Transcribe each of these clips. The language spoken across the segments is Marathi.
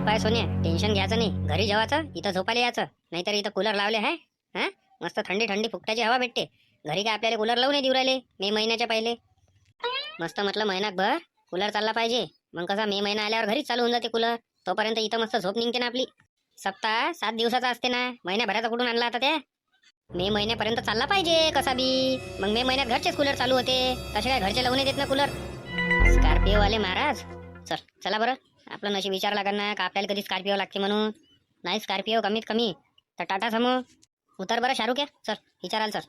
हे पाय सोन्या, टेन्शन घ्यायचं नाही. घरी जेवायचं, इथं झोपायला यायचं. नाहीतर इथं कूलर लावले आहे. हा, मस्त थंडी थंडी फुकटाची हवा भेटते. घरी काय आपल्याला कूलर लावून देऊ राहिले मे महिन्याच्या पहिले. मस्त म्हटलं महिनाभर कूलर चालला पाहिजे. मग कसा मे महिना आल्यावर घरीच चालू होऊन जाते कूलर. तोपर्यंत इथं मस्त झोप निघते ना आपली. सप्ताह 7 दिवसाचा असते ना, महिन्याभराचा कुठून आणला आता त्या. मे महिन्यापर्यंत चालला पाहिजे कसा बी. मग मे महिन्यात घरचेच कूलर चालू होते. तसे काय घरचे लावून देत ना कूलर. स्कॉर्पिओ वाले महाराज, चला बरं. आपलं नशीब विचारला का ना का आपल्याला कधी स्कॉर्पिओ लागते म्हणून. नाही स्कॉर्पिओ कमीत कमी तर टाटा समो. उतर बरं शाहरुख या. चल विचाराल चल.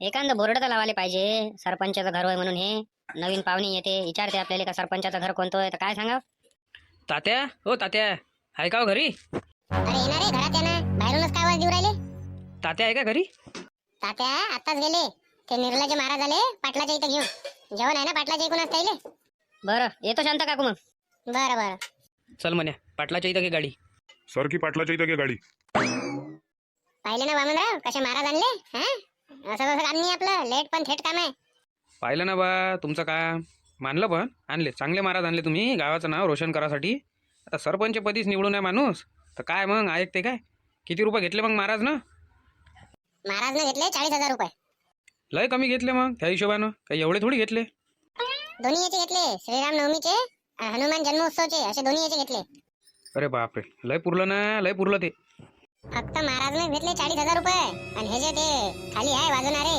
एखादं बोर्ड तर लावायला पाहिजे, सरपंचाचं घर होय म्हणून. हे नवीन पाहुणे येते, विचारते आपल्याला का सरपंचाचं घर कोणतं आहे, तर काय सांगा. तात्या, हो तात्या, आहे का हो घरी? अरे येणार रे, घरात आहे ना. बाहेरूनच काय आवाज देऊ राहिले? तात्या आहे का घरी? तात्या आताच गेले. ते निर्लाजे महाराज आले पाटलाच्या इथं घेऊन. जेवण आहे ना पाटलाच्या इकडूनच त्याले. बरं येतो शांत काकू मग. बरं बरं. चल म्हणे पाटलाच्या इथं घे गाडी. सरकी पाटलाच्या इथं घे गाडी. पाहिलं ना वामनराव कसे महाराज आणले. हा, असं कसं काम नाही आपलं. लेट पण थेट काम आहे. पाहिलं ना बा तुमचं काम. मानलं पण आणले चांगले महाराज आणले तुम्ही गावाचं नाव रोशन करासाठी. आता सरपंच पदीच निवडून आहे माणूस तर काय मग ऐकते काय. किती रुपये घेतले मग महाराज ना? महाराजने घेतले 40,000 रुपये. लय कमी घेतले मग त्या हिशोबानं. काही एवढे थोडी घेतले. दोन्ही याचे घेतले, श्रीराम नवमीचे आणि हनुमान जन्मोत्सवचे, असे दोन्ही याचे घेतले. अरे बापरे, लय पुरलं ना, लय पुरलं ते. फक्त महाराजने घेतले 40,000 रुपये. आणि हे जे ते खाली आहे वाजवणारे,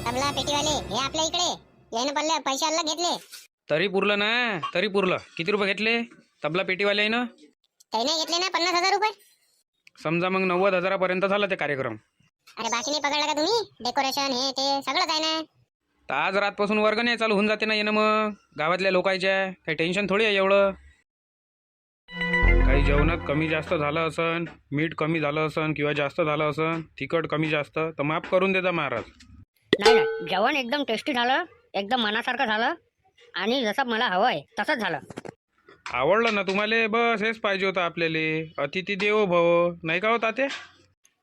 तबला पेटीवाले, हे आपल्या इकडे याने पडले पैसे अलग घेतले. तरी पुरलं ना, तरी पुरलं. किती रुपये घेतले तबला पेटीवाले ना? त्याने घेतले ना 50,000 रुपये. समजा मग 90,000पर्यंत झाला ते कार्यक्रम. अरे बाकी नाही पकडला का तुम्ही? डेकोरेशन हे ते सगळंच आहे ना. तर आज रातपासून वर्ग नाही चालू होऊन जाते ना येणं मग गावातल्या लोकांच्या. काही टेन्शन थोडी आहे एवढं. काही जेवणात कमी जास्त झालं असन, मीठ कमी झालं असन किंवा जास्त झालं असन, तिखट कमी जास्त, तर माफ करून देता महाराज. नाही नाही, जेवण एकदम टेस्टी झालं, एकदम मनासारखं झालं. आणि जसं मला हवं आहे तसंच झालं. आवडलं ना तुम्हाला? बस हेच पाहिजे होतं आपल्याला. अतिथी देवो भव, नाही का होता ते?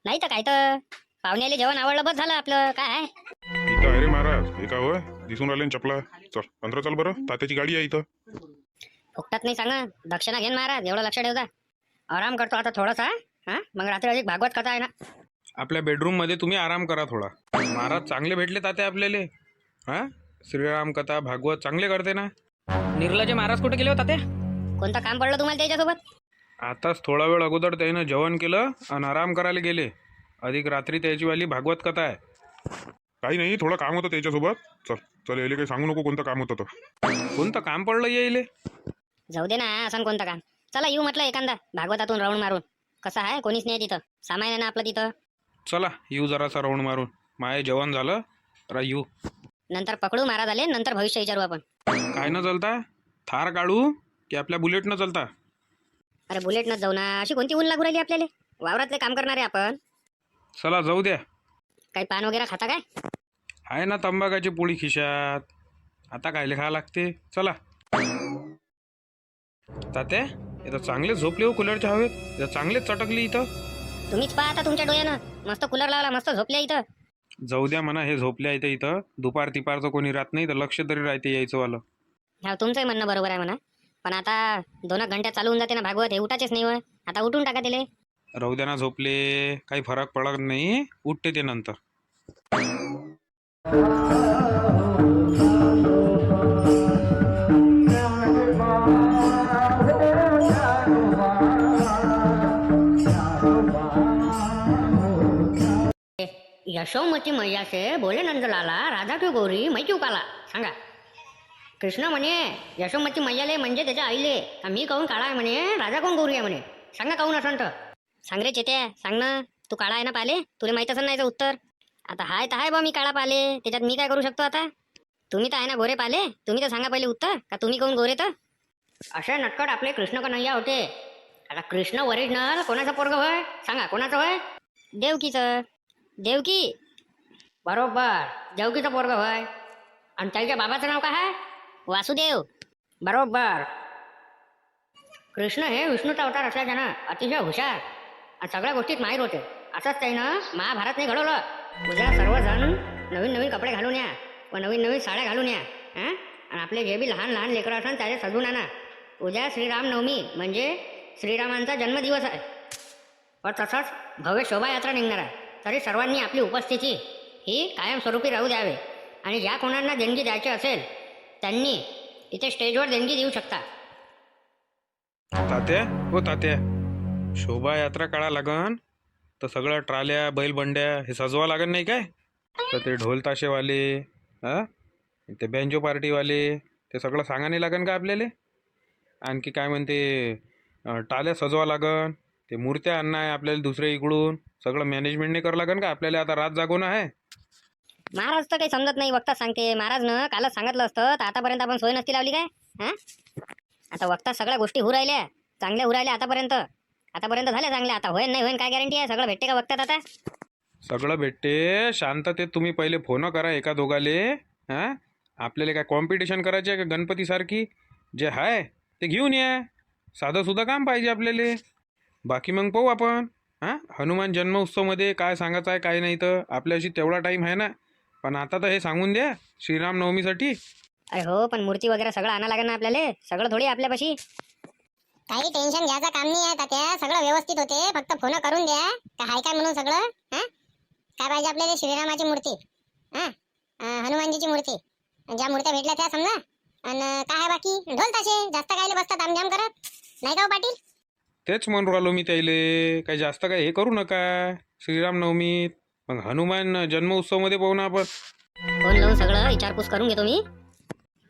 नाही तर काय तर पाहुण्याला जेवण आवडलं बस झालं आपलं. काय आहे इथं आहे रे महाराज. हे का होय दिसून राहिले ना चपला. चल अंदर चल बरं, तात्याची गाडी आहे इथं. फुकटात नाही सांगा. दक्षिणा घेन महाराज, एवढं लक्ष ठेवता. आराम करतो आता थोडासा. हा, मग रात्री अधिक भागवत कथा आहे ना. आपल्या बेडरूम मध्ये तुम्ही आराम करा थोडा. महाराज चांगले भेटले तात्या आपल्याला. हा, श्रीराम कथा भागवत चांगले करते ना. निर्लजे महाराज कुठे गेले होता ते? कोणतं काम पडलं तुम्हाला त्याच्यासोबत? आताच थोडा वेळ अगोदर त्यानं जेवण केलं आणि आराम करायला गेले. अधिक रात्री त्याची वाली भागवत कथा आहे. काही नाही, थोडं काम होतं त्याच्यासोबत. चल चल यायला काही सांगू नको कोणतं काम होतं तर. कोणतं काम पडलं येईल? जाऊ दे ना, असं कोणतं काम. चला येऊ म्हटलं एखादा भागवतातून राऊंड मारून. कसं आहे, कोणीच नाही तिथं. सामान आहे ना आपलं तिथं. चला येऊ जरासा राऊंड मारून. माय जेवण झालं रा येऊ. नंतर पकडू महाराज आले, नंतर भविष्य विचारू आपण. काय न चलता? थार काढू की आपल्या बुलेट न चलता? अरे बुलेट न जाऊ ना. अशी कोणती ऊन लागू राहिली आपल्याला? वावरातले काम करणारे आपण. चला जाऊ द्या. काही पान वगैरे खाता काय? आहे ना तंबाखाची पोळी खिशात. आता काय खा लागते. चला. तात्या इथं चांगले झोपले हो कूलरच्या हवेत. इथं चांगलेच चटकली इथं. तुम्हीच पहा आता तुमच्या डोळ्यानं. मस्त कूलर लावला, मस्त झोपल्या इथं. जाऊ द्या म्हणा, हे झोपल्या इथं. इथं दुपार तिपारचं कोणी राहत नाही तर लक्ष तरी राहते यायचं वालं. हा, तुमचंही म्हणणं बरोबर आहे म्हणा. पण आता 2 घंट्यात चालू होऊन जाते ना भागवत. हे उठाचेच नाही होय. आता उठून टाका दिले. राहू द्या ना झोपले, काही फरक पडत नाही. उठते ते नंतर. यशोमती मैया से बोले नंदलाला, राधा क्यों गोरी मैं क्यों काला. सांगा. कृष्ण म्हणे यशोमती मैयाले म्हणजे त्याच्या आईले मी काहून काळा आहे म्हणे, राधा कोण गोरी आहे म्हणे. सांगा काहून असं तर. सांग रे चेत्या, सांग ना. तू काळा आहे ना पाले? तुला माहित असेल नाही उत्तर. आता हाय तर हाय बा, मी काळा पाले. त्याच्यात मी काय करू शकतो आता? तुम्ही तर आहे ना गोरे पाले. तुम्ही तर सांगा पहिले उत्तर का तुम्ही काहून गोरे. तर असे नटकट आपले कृष्ण कन्हैया होते. आता कृष्ण ओरिजिनल कोणाचा पोरग होय? सांगा कोणाचं होय? देवकीचं. देवकी बरोबर, देवकीचं पोरग होय. आणि त्याच्या बाबाचं नाव काय आहे? वासुदेव. बरोबर. कृष्ण हे विष्णूचा अवतार असल्याच्यानं अतिशय हुशार आणि सगळ्या गोष्टीत माहीर होते. असंच त्यानं महाभारत नाही घडवलं. उद्या सर्वजण नवीन नवीन कपडे घालून या व नवीन नवीन साड्या घालून या. आणि आपले जे बी लहान लहान लेकरं असन त्याचे सजून आणा. उद्या श्रीराम नवमी म्हणजे श्रीरामांचा जन्मदिवस आहे व तसंच भव्य शोभायात्रा निघणार आहे. तरी सर्वांनी आपली उपस्थिती ही कायमस्वरूपी राहू द्यावे आणि ज्या कोणांना देणगी द्यायची असेल त्यांनी इथे स्टेजवर देणगी देऊ शकता. तात्या हो तात्या, शोभायात्रा काढा लागन तर सगळं ट्राल्या बैलबंड्या हे सजवा लागन नाही काय? तर ते ढोल ताशेवाले हां ते बँजो पार्टीवाले ते सगळं सांगा नाही लागन का आपल्याला? आणखी काय म्हणते टाल्या सजवा लागन, ते मूर्त्या आणणं आहे आपल्याला दुसऱ्या इकडून, सगळं मॅनेजमेंटने करावं लागन का आपल्याला? आता रात जागोन आहे. महाराज तर काही समजत नाही, वक्ता सांगते. महाराजनं कालच सांगितलं असतं तर आतापर्यंत आपण सोय नसती लावली काय? हां आता वक्ता सगळ्या गोष्टी होऊ राहिल्या, चांगल्या होऊ राहिल्या आतापर्यंत झाल्या चांगल्या. आता होईन नाही होईन काय गॅरंटी आहे? सगळं भेटते का वक्तात आता? सगळं भेटते. शांततेत तुम्ही पहिले फोन करा एका दोघाले. हां आपल्याला काय कॉम्पिटिशन करायची आहे का गणपतीसारखी? जे आहे ते घेऊन या. साधं सुद्धा काम पाहिजे आपल्याला. बाकी मग पाहू आपण. हां हनुमान जन्मोत्सवमध्ये काय सांगायचं आहे काय नाही, तर आपल्याशी तेवढा टाईम आहे ना. पण आता तर हे सांगून द्या श्रीरामनवमीसाठी. अरे हो, पण मूर्ती वगैरे सगळं आणा लागेल ना आपल्याला. सगळं थोडी आपल्यापाशी. काही टेन्शन घ्यायचं काम नाही आहे तात्या, सगळं व्यवस्थित होते. फक्त फोन करून द्या का हाय काय म्हणून सगळं. हा काय पाहिजे आपल्याला? श्रीरामाची मूर्ती, हा हनुमानजीची मूर्ती, ज्या मूर्त्या भेटल्या त्या समजा. आणि काय आहे बाकी? ढोल ताशे. जास्त कायले बसतात आमजाम करत नाही का हो पाटील? तेच म्हणून राहिलो मी त्याले, काही जास्त काय हे करू नका श्रीरामनवमीत. मग हनुमान जन्मोत्सवमध्ये पाहू ना आपण. फोन लावून सगळं विचारपूस करून घेतो मी.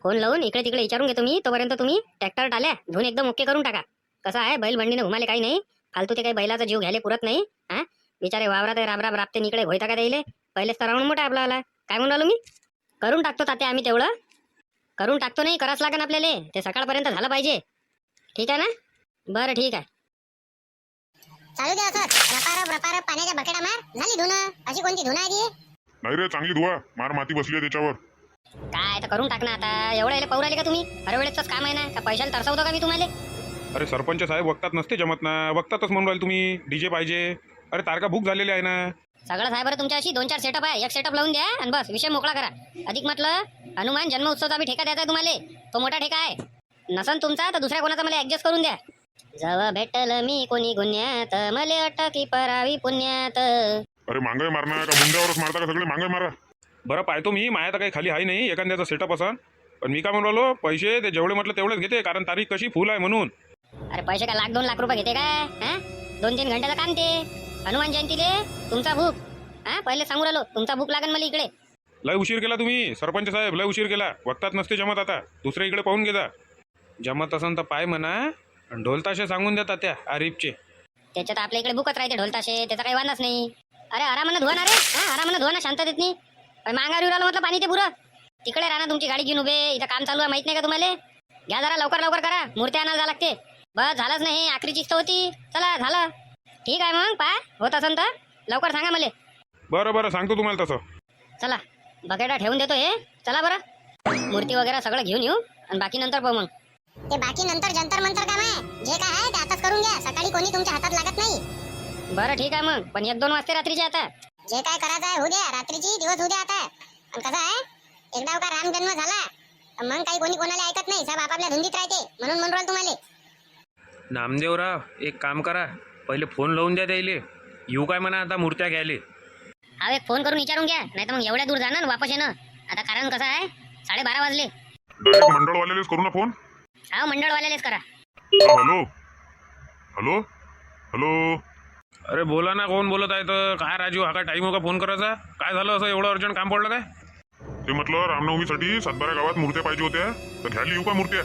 फोन लावून इकडे तिकडे विचारून घेतो मी. तोपर्यंत तुम्ही ट्रॅक्टर टाल्या धुवून एकदम ओके करून टाका. कसं आहे, बैल बंडीने घुमाले काही नाही, फालतू ते काही बैलाचा जीव घ्यायला पुरत नाही. हा बिचारे वावरात राबराब राबते इकडे घोयता का द्यायले. पहिलेच तर राऊंड मोठा आपला आला. काय म्हणून राहिलो मी? करून टाकतो तात्या आम्ही, तेवढं करून टाकतो. नाही करावंच लागेल आपल्याला, ते सकाळपर्यंत झालं पाहिजे. ठीक आहे ना? बरं ठीक आहे. चालू द्या असं रपारप पाण्याच्या बकेटा मार. झाली धुणं. अशी कोणती धुणं आहे ती? नाही रे, चांगली धुवा. मार माती बसली आहे त्याच्यावर. काय तर करून टाक ना आता. एवढं याला पाहू राहिले का तुम्ही? हर वेळेच काम आहे ना का? पैशाला तरसवतो का मी तुम्हाला? अरे सरपंच साहेब, वक्तात नसते जमत ना. वक्तातच म्हणून राहिले तुम्ही डीजे पाहिजे. अरे तारका बुक झालेली आहे ना. सगळं साहेब तुमच्याशी 2-4 सेटअप आहे. एक सेटअप लावून द्या आणि बस विषय मोकळा करा. अधिक म्हटलं हनुमान जन्मोत्सवचा बी ठेका द्यायचा आहे तुम्हाला. तो मोठा ठेका आहे. नसन तुमचा तर दुसऱ्या कोणाचा मला ऍडजस्ट करून द्या. जव भेटल मी कोणी गुन्ह्यात, मले अटकी परावी पुण्यात. अरे मांगाई मारणार का? मुंड्यावरच मारता का सगळे? मांगाई मारा. बरं पाहतो मी. माया तर काही खाली आहे नाही, एखाद्याचा सेटअप असा. पण मी काय म्हणून राहिलो, पैसे ते जेवढे म्हटलं तेवढेच घेते, कारण तारीख कशी फुल आहे म्हणून. अरे पैसे काय 1-2 लाख रुपये घेते काय? हा 2-3 घंट्याचं काम ते. हनुमान जयंतीले तुमचा भूक. हा पहिले सांगू राहिलो, तुमचा भूक लागेल मला इकडे. लय उशीर केला तुम्ही सरपंच साहेब, लय उशीर केला. वक्तात नसते जमत. आता दुसऱ्या इकडे पाहून घे जा. जमत असन तर पाय म्हणा. ढोलताशे सांगून देतात त्या आरिफचे. त्याच्यात आपल्या इकडे भूकच राहते ढोलताशे, त्याचा काही वांधाच नाही. अरे आरामानं धुवा ना रे. हा आरामानं धुवा ना, शांततेत नाही. मांगावर येऊ राहिलं म्हटलं पाणी ते पुरं. तिकडे राहणार तुमची गाडी घेऊन उभे. इथं काम चालू आहे, माहित नाही का तुम्हाला? घ्या जरा लवकर करा. मूर्त्या आणायला जा लागते. बस झालंच नाही, आखरी चिस्त होती. चला झालं. ठीक आहे मग पाय होत असन तर लवकर सांगा मला. बरं सांगतो तुम्हाला तसं. चला बकेटा ठेवून देतो हे. चला बरं, मूर्ती वगैरे सगळं घेऊन येऊ आणि बाकी नंतर पाहू. मग ते बाकी नंतर जंतर मंतर काम आहे. जे काय आहे ते आताच करून घ्या. सकाळी कोणी तुमच्या हातात लागत नाही. बरं ठीक आहे मग. पण 1-2 वाजते रात्रीचे आता. जे काय करायचं आहे होऊ द्या. रात्रीची दिवस होऊ द्या आता. आणि कसं आहे, एकदा का राम जन्म झाला मग काही कोणी कोणाला ऐकत नाही. सब आपापल्या धुंदीत राहते. म्हणून राहिलो तुम्हाला. नामदेवराव एक काम करा, पहिले फोन लावून द्या त्याले. येऊ काय म्हणा आता मूर्त्या घ्यायले. हा एक फोन करून विचारून घ्या, नाही तर मग एवढ्या दूर जाणार वापस येणं. आता कारण कसं आहे, 12:30 वाजले. डायरेक्ट मंडळवाल्यालाच करू ना फोन. हा मंडळवाल्यालेच करा. Hello hello hello. अरे बोला ना, कोण बोलत आहे? तर काय राजू, हा काय टाईम हो का फोन करायचा? काय झालं असं, एवढं अर्जंट काम पडलं काय? ते म्हटलं रामनवमीसाठी सातबारा गावात मूर्त्या पाहिजे होत्या, तर घ्यायला येऊ का मूर्त्या?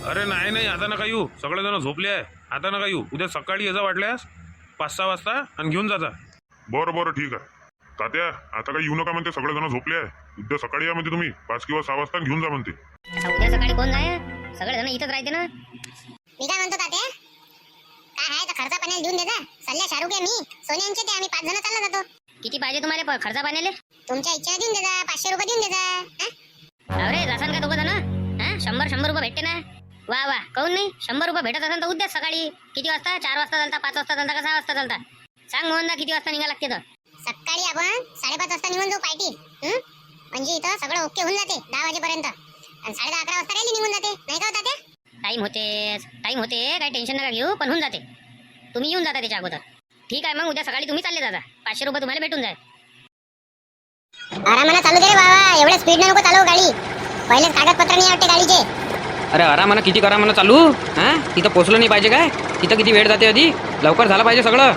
अरे नाही आता नका येऊ. सगळेजण झोपले आहे. आता नका येऊ. उद्या सकाळी यायचा वाटल्यास 5-6 वाजता आणि घेऊन जाता. बरं ठीक आहे. तात्या आता काही येऊ नका म्हणते, सगळेजण झोपले आहे. उद्या सकाळी या म्हणते तुम्ही 5 किंवा 6 वाजता घेऊन जा म्हणते. आता उद्या सकाळी कोण जाय? सगळेजण इथंच राहते ना. मी काय म्हणतो तात्या, काय आहे तर खर्चा पाण्याला देऊन देजा. सल्ल्या शाहरुख आहे, मी सोन्यांचे ते. आम्ही 5 जण चालला जातो. किती पाहिजे तुम्हाला खर्चा पाण्याले? तुमच्या इच्छा देऊन देजा. 500 रुपये देऊन देजा. अरे जासान का 2 जण? हा 100 रुपये भेटते ना. वा काऊन नाही? 100 रुपये भेटत असेल तर उद्या सकाळी किती वाजता? 4 वाजता चालता, 5 वाजता चालता का 6 वाजता चालता? सांग मोहनदा किती वाजता निघा लागते तर. सकाळी आपण 5:30 वाजता निघून जाऊ पायटी. म्हणजे इथं सगळं ओके होऊन जाते 10 वाजेपर्यंत. आणि 10:30-11 वाजता रॅली निघून जाते, नाही का होता ते? टाईम होते काही टेन्शन नका घेऊ, पण होऊन जाते. तुम्ही येऊन जाता त्याच्या अगोदर. ठीक आहे, मग उद्या सकाळी तुम्ही चालले जाता. 500 रुपये तुम्हाला भेटून जाईल. आरामानं चालू दे रे बाबा, एवढ्या स्पीड नको चालवू गाडी. पहिलेच कागदपत्र नाही वाटते गाडीचे. अरे आरामानं किती करा म्हणा चालू. हा तिथं पोचलं नाही पाहिजे काय? तिथं किती वेळ जाते आधी. लवकर झालं पाहिजे सगळं.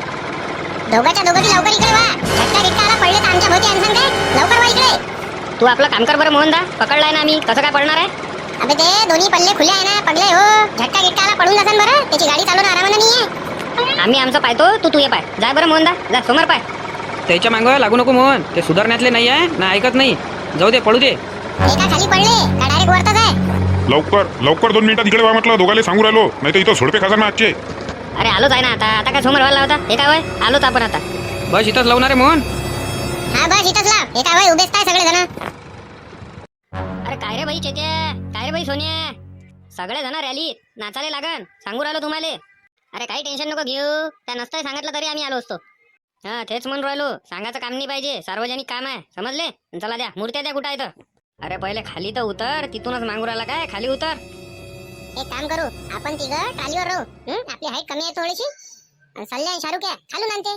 दोघांच्या दोघं लवकर इकडे वा. झटका गिटका आला पडले तर आमच्या भोवती आणसान काय? लवकर वा इकडे. तू आपलं काम कर बरं मोहनदा. पकडलाय ना आम्ही, कसं काय पडणार आहे? अबे ते दोन्ही पल्ले खुले आहे ना, पडले हो. झटका गिटका आला पडून जासान बरं. त्याची गाडी चालवणं आरामानं नाहीये. आम्ही आमचं पाहतो, तू ये पाय. जा बरं मोहनदा, जा समोर पाय. त्याच्या मागं लागू नको मोहन. ते सुधारण्यातले नाही आहे ना, ऐकत नाही. जाऊ दे, पडू दे. एका खाली पडले का डायरेक्ट वरतच आहे? लवकर लवकर 2 मिनिटात इकडे वा म्हटलं. दोघाले सांगू राहिलो, नाही तर इथं झोडपे खाणार ना आजचे. अरे आलोच आहे ना आता काय समोर व्हायला होता? हे काय वय? आलोच आपण आता. बस इथंच लावणार आहे मोहन. हा बस इथंच लाव. एका वय उभेच काय सगळे जण. अरे काय रे बाई चेत्या, काय रे बाई सोनिया, सगळे जण रॅलीत नाचायला लागन, सांगू राहिलो तुम्हाला. अरे काही टेन्शन नको घेऊ, त्या नसतं सांगितलं तरी आम्ही आलो असतो. हा तेच म्हणून राहिलो, सांगायचं काम नाही पाहिजे, सार्वजनिक काम आहे, समजले? चला द्या मूर्त्या द्या, कुठं आहे तर. अरे पहिले खाली तर उतर, तिथूनच मागू राहिला काय? खाली उतर. एक काम करू, आपण तिघं ट्रालीवर राहू. आपली हाईट कमी आहे थोडीशी. आणि सल्ल्या आणि शाहरुख खालून आणते.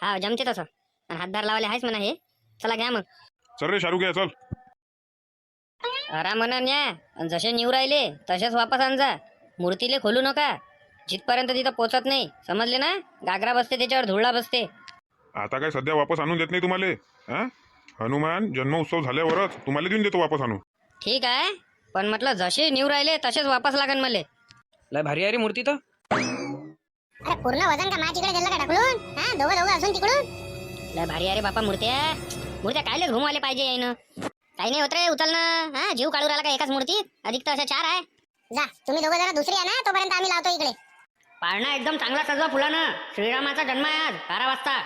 हा जमते तसं. आणि हातभार लावायला आहेच म्हणा हे. चला घ्या मग. चल रे शाहरुख, चल. आराम म्हणा न्या, जसे निव राहिले तसेच वापस आणजा. मूर्तीले खोलू नका जिथपर्यंत तिथं पोचत नाही, समजले ना? गागरा बसते त्याच्यावर, धुळा बसते. आता काय सध्या वापस आणून देत नाही तुम्हाला. हा हनुमान जन्मोत्सव झाल्यावरच तुम्हाला देऊन देतो वापस आणून. ठीक आहे, पण म्हटलं जसे निव राहिले तसेच वापस लागन मले. लय भारी आहे रे मूर्ती तर. अरे पूर्ण वजन का माझ्याकडे दिलं का ढकलून? हा दोघं दोघं असून तिकडून. लय भारी अरे बापा मूर्त्या कायले घुमवाले पाहिजे यायनं. काही नाही होत रे, उचल ना. हा जीव काढू राहिला का एकाच मूर्तीत? अधिक तर अशा 4 आहे. जा तुम्ही दोघं जरा दुसरी आहे ना, तोपर्यंत आम्ही लावतो इकडे. पाळणा एकदम चांगला सजवा फुलानं. श्रीरामाचा जन्म आहे आज 12 वाजता.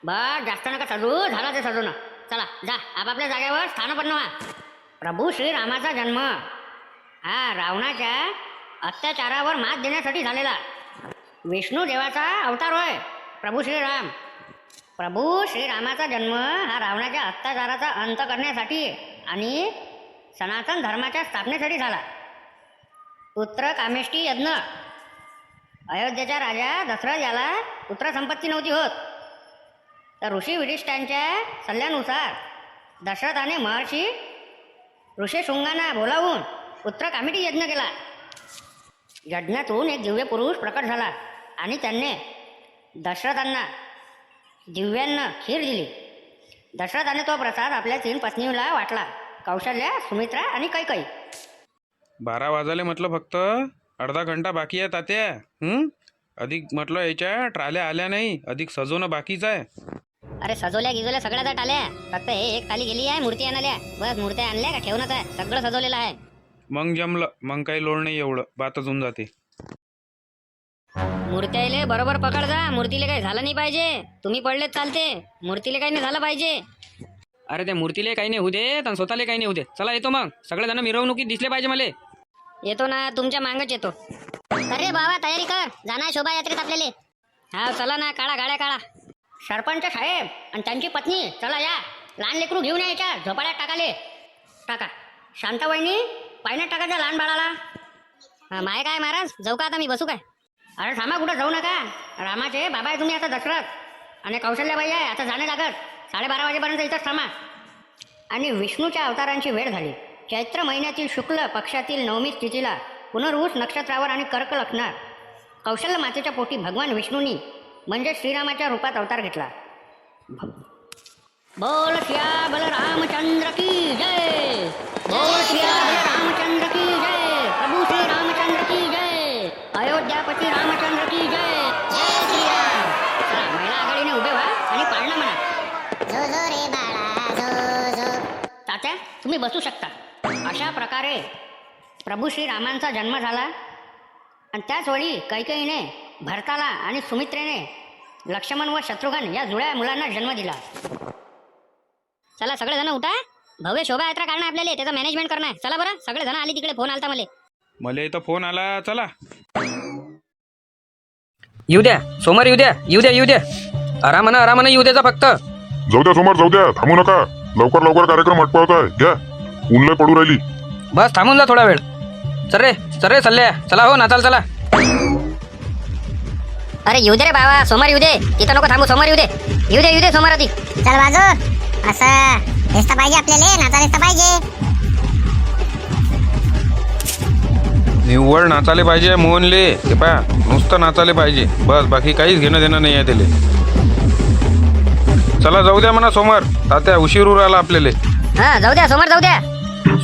बस जास्त नका सजू, झाला ते सजवणं. चला जा आपापल्या जागेवर स्थानपन्न व्हा. प्रभू श्रीरामाचा जन्म हा रावणाच्या अत्याचारावर मात देण्यासाठी झालेला विष्णू देवाचा अवतार होय. प्रभू श्रीरामाचा जन्म हा रावणाच्या अत्याचाराचा अंत करण्यासाठी आणि सनातन धर्माच्या स्थापनेसाठी झाला. पुत्र कामेष्टी यज्ञ. अयोध्येच्या राजा दशरथ याला पुत्र संपत्ती नव्हती होत, तर ऋषी वरिष्ठांच्या सल्ल्यानुसार दशरथाने महर्षी ऋषिशृंगांना बोलावून पुत्र कामेष्टी यज्ञ केला. यज्ञातून एक दिव्य पुरुष प्रकट झाला आणि त्यांनी दशरथांना दिव्यांना खीर दिली. दशरथाने तो प्रसाद आपल्या 3 पत्नीला वाटला, कौशल्या, सुमित्रा आणि कैकई. 12 वाजले म्हटलं, फक्त अर्धा घंटा बाकी आहे तात्या. अधिक म्हटलं याच्या ट्राल्या आल्या नाही, अधिक सजवणं बाकीच आहे. अरे सजवल्या गिजवल्या सगळ्या टाल्या, फक्त हे एक खाली गेली आहे मूर्ती आणाल्या. बस मूर्त्या आणल्या का ठेवणंच आहे, सगळं सजवलेलं आहे. मग जमलं, मग काही लोड नाही, एवढं बातच होऊन जाते. मूर्त्याले बरोबर पकड जा, मूर्तीला काही झालं नाही पाहिजे. तुम्ही पडलेत चालते, मूर्तीला काही नाही झालं पाहिजे. अरे त्या मूर्तीले काही नाही होऊ दे, आणि स्वतःला काही नाही होऊ दे. चला येतो मग. सगळेजण मिरवणुकीत दिसले पाहिजे मला. येतो ना, तुमच्या मागच येतो. अरे बाबा तयारी कर, जाणार शोभायात्रेत आपल्याला. हा चला ना, काढा गाड्या काढा. सरपंच साहेब आणि त्यांची पत्नी चला या. लहान लेकरू घेऊन यायच्या, झोपाळ्यात टाकाले. टाका. शांताबाईंनी पायण्यात टाकायच्या लहान बाळाला. हा माय काय महाराज, जाऊ का आता मी, बसू काय? अरे थांबा, कुठं जाऊ नका. रामाचे बाबा आहे तुम्ही आता, दशरथ आणि कौशल्याबाई आहे. आता जाणे लागत, 12:30 वाजेपर्यंत इथंच थांबा. आणि विष्णूच्या अवतारांची वेळ झाली. चैत्र महिन्यातील शुक्ल पक्षातील 9वी तिथीला पुनर्वूस नक्षत्रावर आणि कर्क लग्नात कौशल्य मातेच्या पोटी भगवान विष्णूंनी म्हणजे श्रीरामाच्या रूपात अवतार घेतला. बोल श्री बलरामचंद्र की जय. बोल श्री बलरामचंद्र की जय. प्रभू श्री रामचंद्र की जय. अयोध्यापती रामचंद्र की जय. जय श्रीराम. चला महिला आघाडीने उभे व्हा आणि पाळणा म्हणा. जो जो रे बाळा जो जो. तात्या तुम्ही बसू शकता. अशा प्रकारे प्रभू श्रीरामांचा जन्म झाला आणि त्याच वेळी कैकेयीने भरताला आणि सुमित्रेने लक्ष्मण व शत्रुघ्न या जुळ्या मुलांना जन्म दिला. चला सगळेजण उठा, भव्य शोभायात्रा काढणं आपल्याला, त्याचं मॅनेजमेंट करणं आहे. चला बरं सगळेजण आले, तिकडे फोन आलता मला इथं फोन आला. चला येऊ द्या सोमवार, येऊ द्या. आरामानं येऊ द्याचा फक्त. जाऊ द्या समोर, जाऊ द्या, थांबू नका. लवकर कार्यक्रम आटपावत आहे. घ्या, ऊन लय पडू राहिली. बस थांबून जा थोडा वेळ. चल रे सल्ले चला हो नाचाल चला. अरे येऊ दे रे बाबा, सोमवार येऊ दे, तिथं नको थांबू, सोमवार येऊ दे सोमवार आधी. चल बाजू. असं हेच तर पाहिजे आपल्याला, नाचायलाच तर पाहिजे. निव्वळ नाचाले पाहिजे मोहनले. ते पहा नुसतं नाचाले पाहिजे बस, बाकी काहीच घेणं देणं नाही आहे त्याले. चला जाऊ द्या म्हणा सोमवार. तात्या उशीर उर आला आपल्याला. हा जाऊ द्या, सोमवार जाऊ द्या.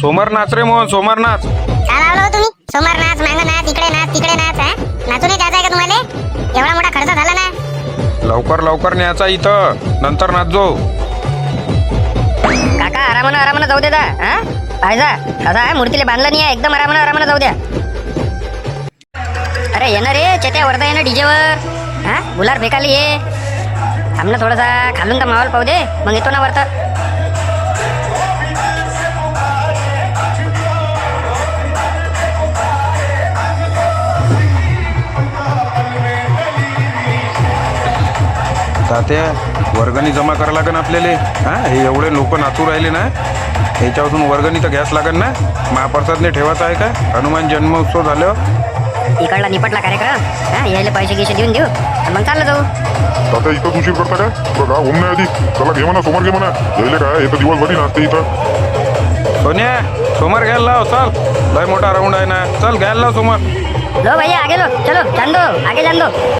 सोमवार नाच रे मोहन, सोमवार नाच. काय लावलं हो तुम्ही? सोमवार नाच, मांग नाच, इकडे नाच, तिकडे नाच. हा नाचू नाही द्यायचा आहे का तुम्हाला? एवढा मोठा खर्च झाला ना. लवकर न्यायचा इथं, नंतर नाचजो. काका आरामानं जाऊ दे दा. हा पाहिजा कसा आहे, मूर्तीला बांधलं नाही आहे, एकदम आरामानं जाऊ द्या. अरे येणार रे चेत्या, वरदा येणं डीजेवर. हा गुलार फेकाली ये. थांब ना थोडासा, खालून तर माहोल पाहू दे, मग येतो ना वरतं. तात्या वर्गणी जमा करा लागन आपल्याला. हा हे एवढे लोक नाचू राहिले ना, ह्याच्यापासून वर्गणी तर घ्यास लागन ना. महाप्रसादने ठेवायचा आहे का? हनुमान जन्मोत्सव झाल्यावर इकडला निपटला कार्यक्रम. हा यायला पैसे देऊन देऊ, आणि मग चाललं जाऊ. तात्या इथं उशीर करता काय? बघा होम नाही आधी. चला घे म्हणा, सोमवार घे म्हणा. यायले काय येतं दिवसभरी नाचते इथं. सोन्या सोमवार घ्यायला लाव. चल लय मोठा राऊंड आहे ना, चल घ्यायला लाव सोमवार. लो भैया आगे लो, चलो जान दो, आगे जान दो.